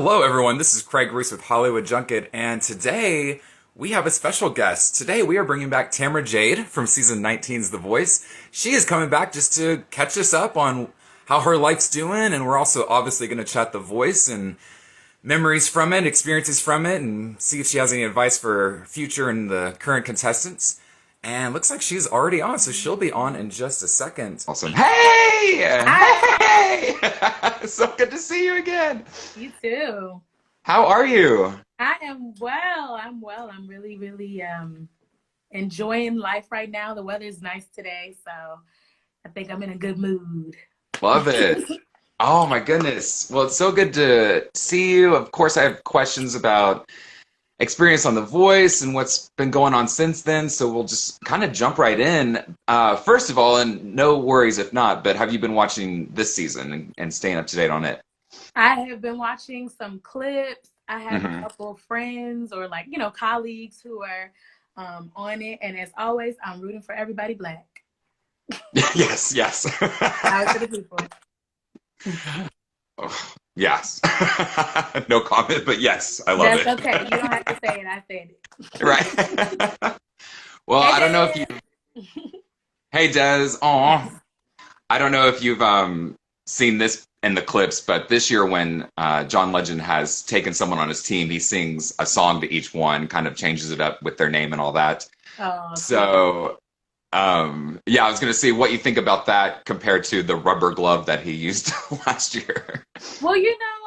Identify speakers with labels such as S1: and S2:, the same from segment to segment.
S1: Hello, everyone. This is Craig Reese with Hollywood Junket, and today we have a special guest. Today we are bringing back Tamara Jade from season 19's The Voice. She is coming back just to catch us up on how her life's doing, and we're also obviously going to chat The Voice and memories from it, experiences from it, and see if she has any advice for future and the current contestants. And looks like she's already on, so she'll be on in just a second. Awesome. Hey! Hey! So good to see you again.
S2: You too.
S1: How are you?
S2: I am well. I'm well. I'm really enjoying life right now. The weather is nice today, so I think I'm in a good mood.
S1: Love it. Oh my goodness. Well, it's so good to see you. Of course, I have questions about experience on The Voice and what's been going on since then, so we'll just kind of jump right in. First of all, and no worries if not, but have you been watching this season and staying up to date on it?
S2: I have been watching some clips. I have a couple of friends or colleagues who are on it, and as always, I'm rooting for everybody black.
S1: Yes, yes.
S2: Out to the people.
S1: Oh, yes. No comment, but yes, I love it.
S2: That's okay. You don't have to say it. I said it.
S1: Right. Well,
S2: Hey,
S1: I don't know if you. Hey, Des. Aw. I don't know if you've seen this in the clips, but this year when John Legend has taken someone on his team, he sings a song to each one, kind of changes it up with their name and all that.
S2: Oh,
S1: So, yeah, I was going to see what you think about that compared to the rubber glove that he used last year.
S2: well,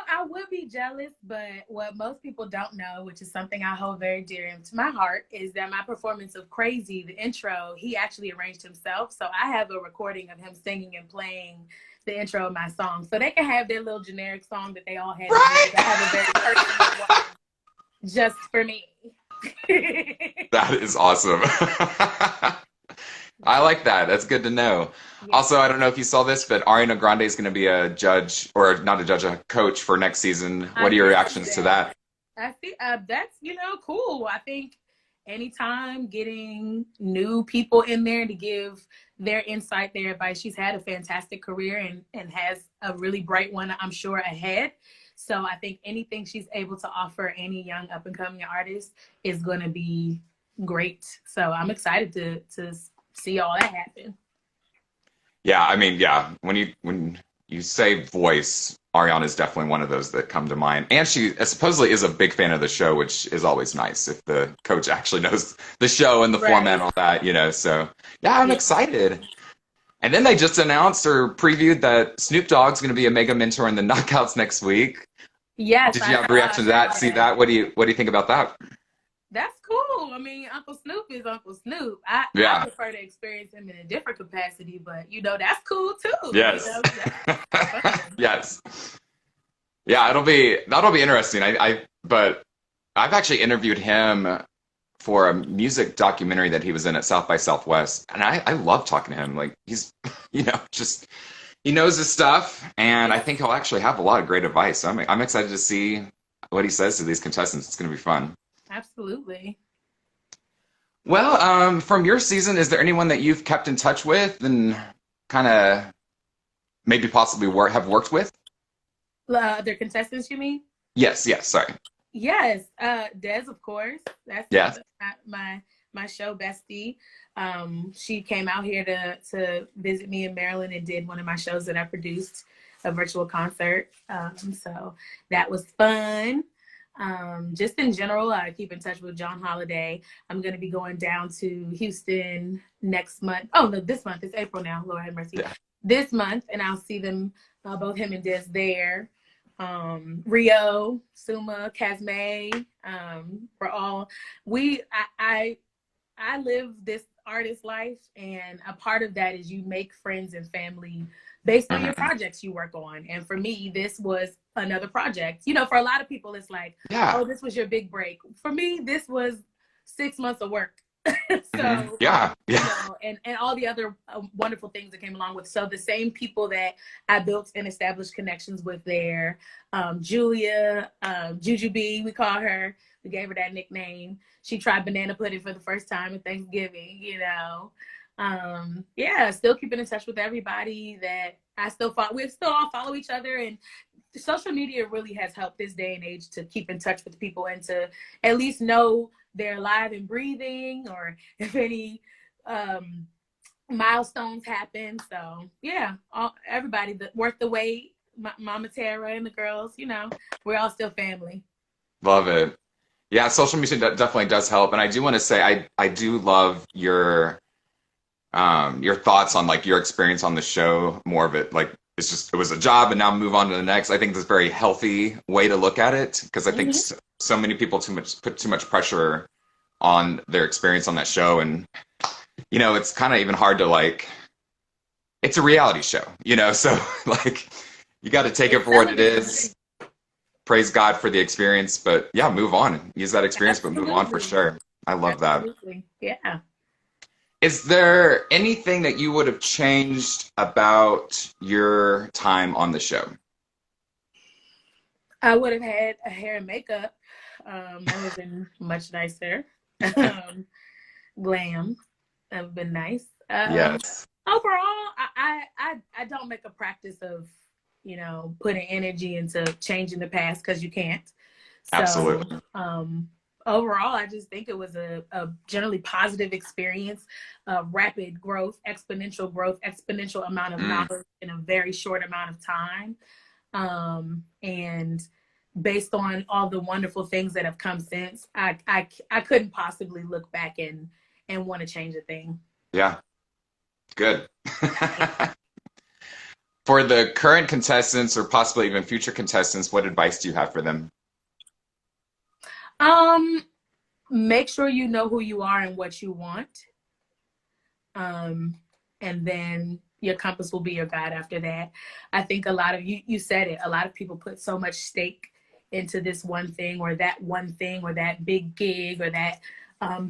S2: I would be jealous, but what most people don't know, which is something I hold very dear to my heart, is that my performance of Crazy, the intro, he actually arranged himself. So I have a recording of him singing and playing the intro of my song. So they can have their little generic song that they all have.
S1: Right?
S2: I have a very personal one just for me.
S1: That is awesome. I like that. That's good to know.
S2: Yeah.
S1: Also, I don't know if you saw this, but Ariana Grande is going to be a judge, or not a judge, a coach for next season. What are your reactions to that?
S2: I think that's, cool. I think anytime getting new people in there to give their insight, their advice, she's had a fantastic career and has a really bright one, I'm sure, ahead. So I think anything she's able to offer any young up and coming artist is going to be great. So I'm excited to see all that happen.
S1: Yeah, I mean, yeah, when you say voice, Ariana is definitely one of those that come to mind. And she supposedly is a big fan of the show, which is always nice if the coach actually knows the show and the format and all that, So, yeah, I'm excited. And then they just announced or previewed that Snoop Dogg's going to be a mega mentor in the Knockouts next week.
S2: Yes.
S1: Did you have a reaction to that? See that? What do you think about that?
S2: That's cool. I mean, Uncle Snoop is Uncle Snoop. I prefer to experience him in a different capacity, but that's cool too.
S1: Yes. Yes. Yeah, that'll be interesting. But I've actually interviewed him for a music documentary that he was in at South by Southwest, and I love talking to him. Like he's, just he knows his stuff, and I think he'll actually have a lot of great advice. So I'm excited to see what he says to these contestants. It's going to be fun.
S2: Absolutely.
S1: Well, from your season, is there anyone that you've kept in touch with and kind of maybe possibly have worked with?
S2: Other contestants, you mean?
S1: Yes, sorry.
S2: Yes, Des, of course. That's my show bestie. She came out here to visit me in Maryland and did one of my shows that I produced, a virtual concert. So that was fun. Just in general, I keep in touch with John Holiday. I'm going to be going down to Houston next month. Oh, no, this month. It's April now. Lord have mercy. Yeah. This month, and I'll see them, both him and Des there. Rio, Suma, Casmay, I live this artist life, and a part of that is you make friends and family based on your projects you work on. And for me, this was another project. For a lot of people, it's like, oh, this was your big break. For me, this was 6 months of work. So, and all the other wonderful things that came along with. So the same people that I built and established connections with there, Julia, Juju B, we call her. We gave her that nickname. She tried banana pudding for the first time at Thanksgiving, still keeping in touch with everybody that we still all follow each other and social media really has helped this day and age to keep in touch with people and to at least know they're alive and breathing, or if any milestones happen. So yeah, everybody worth the wait. Mama Tara and the girls, you know, we're all still family.
S1: Love it. Yeah, social media definitely does help. And I do want to say I do love your thoughts on like your experience on the show, more of it like it was a job and now move on to the next. I think that's a very healthy way to look at it, because I think so many people put too much pressure on their experience on that show, and you know, it's kind of even hard to like, it's a reality show, you know, so like you got to take it for what it is. Praise God for the experience, but yeah, move on. Use that experience, but move on for sure. I love that.
S2: Yeah.
S1: Is there anything that you would have changed about your time on the show?
S2: I would have had a hair and makeup. That would have been much nicer. Glam. That would have been nice.
S1: Yes.
S2: Overall, I don't make a practice of, you know, putting energy into changing the past, because you can't. So,
S1: absolutely.
S2: Overall, I just think it was a generally positive experience, rapid growth, exponential amount of knowledge in a very short amount of time. And based on all the wonderful things that have come since, I couldn't possibly look back and want to change a thing.
S1: Yeah. Good. For the current contestants, or possibly even future contestants, what advice do you have for them?
S2: Make sure you know who you are and what you want. And then your compass will be your guide after that. I think a lot of you said it, a lot of people put so much stake into this one thing or that big gig or that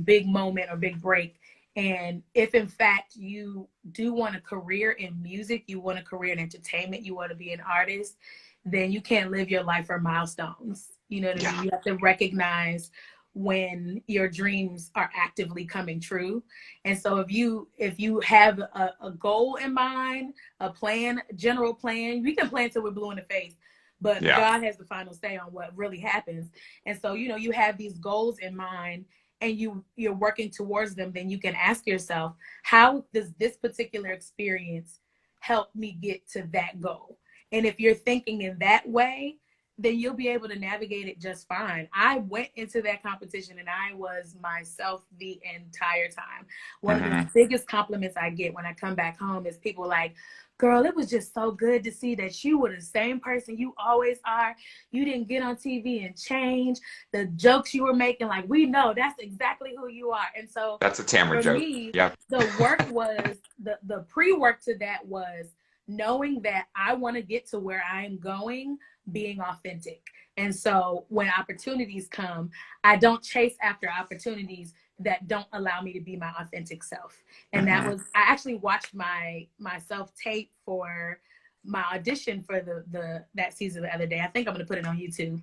S2: big moment or big break. And if in fact you do want a career in music, you want a career in entertainment, you want to be an artist, then you can't live your life for milestones. You know what I mean? You have to recognize when your dreams are actively coming true. And so if you have a goal in mind, a plan, general plan, we can plan till we're blue in the face, but God has the final say on what really happens. And so, you know, you have these goals in mind and you're working towards them, then you can ask yourself, how does this particular experience help me get to that goal? And if you're thinking in that way, then you'll be able to navigate it just fine. I went into that competition and I was myself the entire time. One of the biggest compliments I get when I come back home is people like, girl, it was just so good to see that you were the same person you always are. You didn't get on TV and change. The jokes you were making, like, we know that's exactly who you are. And so
S1: that's a Tamara joke.
S2: Me, the work was, the pre-work to that was knowing that I want to get to where I am going, being authentic. And so when opportunities come, I don't chase after opportunities that don't allow me to be my authentic self. And that was, I actually watched myself tape for my audition for that season the other day. I think I'm going to put it on YouTube.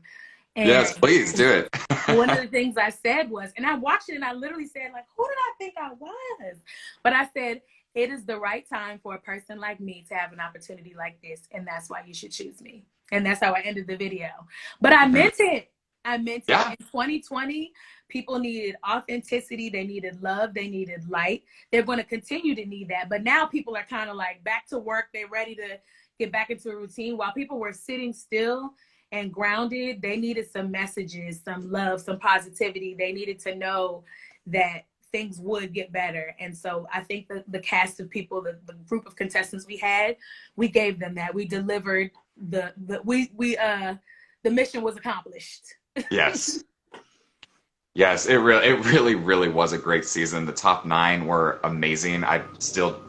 S2: And
S1: yes, please do it.
S2: One of the things I said was, and I watched it and I literally said, like, who did I think I was? But I said, it is the right time for a person like me to have an opportunity like this. And that's why you should choose me. And that's how I ended the video. But I meant it. I meant it. In 2020, people needed authenticity. They needed love. They needed light. They're going to continue to need that. But now people are kind of like back to work. They're ready to get back into a routine. While people were sitting still and grounded, they needed some messages, some love, some positivity. They needed to know that things would get better. And so I think the cast of people, the group of contestants we gave them that. We delivered the mission was accomplished.
S1: Yes. Yes, it really was a great season. The top 9 were amazing. I'm still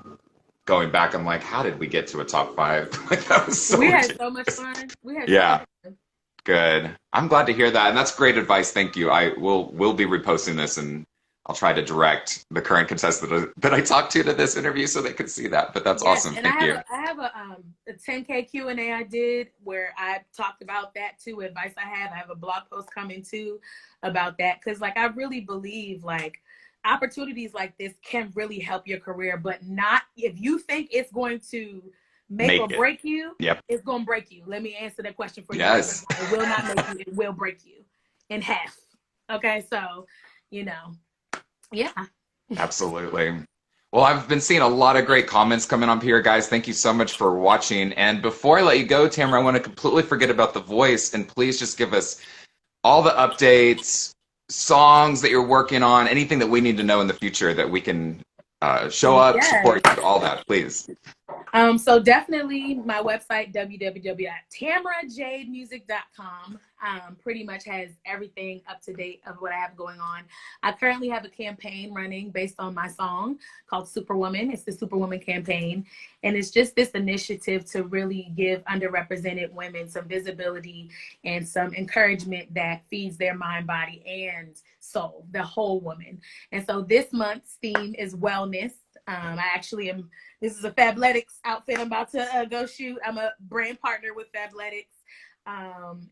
S1: going back, I'm like, how did we get to a top 5? Like, that was so
S2: We had so much fun. So much fun.
S1: Good. I'm glad to hear that. And that's great advice. Thank you. We'll be reposting this, and I'll try to direct the current contestant that I talked to this interview so they could see that. But that's awesome. Thank you.
S2: I have a 10K Q&A I did where I talked about that too, advice I have. I have a blog post coming too about that. Because like, I really believe like opportunities like this can really help your career, but not if you think it's going to make or
S1: Make it.
S2: break you,
S1: Yep.
S2: it's gonna break you. Let me answer that question for you.
S1: Yes.
S2: It will not make you, it will break you in half. Okay, so yeah.
S1: Absolutely. Well, I've been seeing a lot of great comments coming up here, guys. Thank you so much for watching. And before I let you go, Tamara, I want to completely forget about The Voice, and please just give us all the updates, songs that you're working on, anything that we need to know in the future that we can show up,
S2: Yes.
S1: support you, all that, please.
S2: So definitely my website, www.tamarajadmusic.com, pretty much has everything up to date of what I have going on. I currently have a campaign running based on my song called Superwoman. It's the Superwoman campaign. And it's just this initiative to really give underrepresented women some visibility and some encouragement that feeds their mind, body, and soul, the whole woman. And so this month's theme is wellness. I actually am, this is a Fabletics outfit I'm about to go shoot. I'm a brand partner with Fabletics.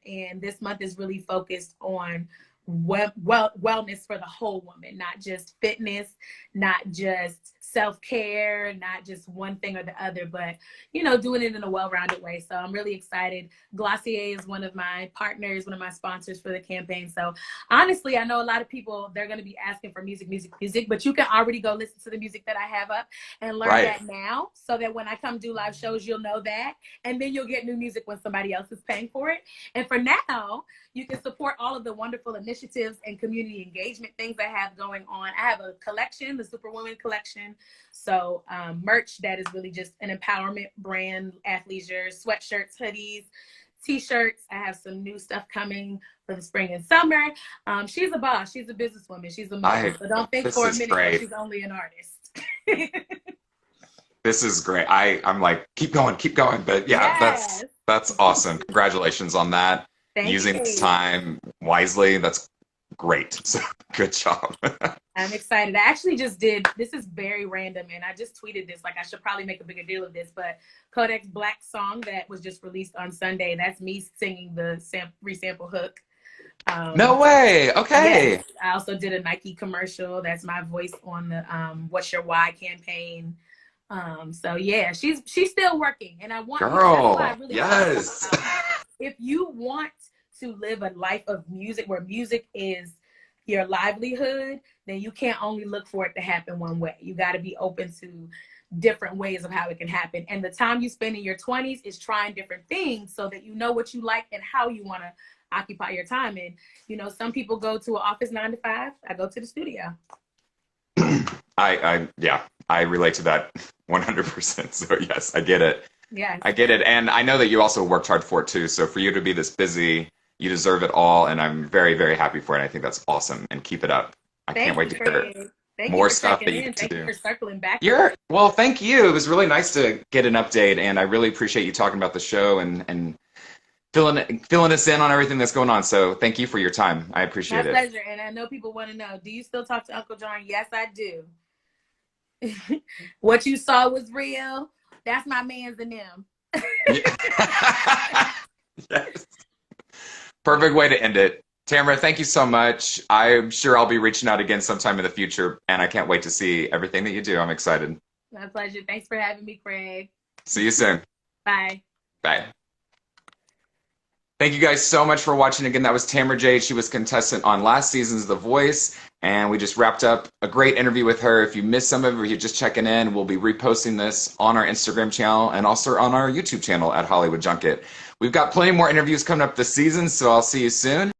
S2: And this month is really focused on wellness for the whole woman, not just fitness, not just self-care, not just one thing or the other, but doing it in a well-rounded way. So I'm really excited. Glossier is one of my partners, one of my sponsors for the campaign. So honestly, I know a lot of people, they're going to be asking for music, but you can already go listen to the music that I have up and learn that now, so that when I come do live shows, you'll know that, and then you'll get new music when somebody else is paying for it. And for now, you can support all of the wonderful initiatives and community engagement things I have going on. I have a collection, the Superwoman collection. So merch that is really just an empowerment brand, athleisure, sweatshirts, hoodies, t-shirts. I have some new stuff coming for the spring and summer. She's a boss. She's a businesswoman. She's a mother. So don't think for a minute that she's only an artist.
S1: This is great. I'm like, keep going. But yeah,
S2: yes.
S1: that's awesome. Congratulations on that.
S2: Thank
S1: Using
S2: you.
S1: this time wisely. That's great. So good job.
S2: I'm excited. I actually just did, this is very random, and I just tweeted this, like I should probably make a bigger deal of this, but Kodak's Black song that was just released on Sunday, that's me singing the resample hook.
S1: No way. Okay.
S2: Yes. I also did a Nike commercial. That's my voice on the What's Your Why campaign. So yeah, she's still working, and I want,
S1: girl,
S2: that's why I really
S1: yes.
S2: If you want to live a life of music where music is your livelihood, then you can't only look for it to happen one way. You got to be open to different ways of how it can happen. And the time you spend in your 20s is trying different things so that you know what you like and how you want to occupy your time. And some people go to an office 9 to 5. I go to the studio.
S1: I relate to that 100%. So yes, I get it.
S2: Yeah,
S1: I get it. And I know that you also worked hard for it too. So for you to be this busy, you deserve it all. And I'm very, very happy for it. I think that's awesome, and keep it up. I can't wait to hear more stuff that you get to do.
S2: Thank you for circling back.
S1: Well, thank you. It was really nice to get an update, and I really appreciate you talking about the show and filling us in on everything that's going on. So thank you for your time. I appreciate it.
S2: My pleasure. And I know people want to know, do you still talk to Uncle John? Yes, I do. What you saw was real. That's my man's and them.
S1: Yes. Perfect way to end it. Tamara, thank you so much. I'm sure I'll be reaching out again sometime in the future, and I can't wait to see everything that you do. I'm excited.
S2: My pleasure. Thanks for having me, Craig.
S1: See you soon.
S2: Bye.
S1: Bye. Thank you guys so much for watching. Again, that was Tamara Jade. She was contestant on last season's The Voice, and we just wrapped up a great interview with her. If you missed some of it, or you're just checking in, we'll be reposting this on our Instagram channel and also on our YouTube channel at Hollywood Junket. We've got plenty more interviews coming up this season, so I'll see you soon.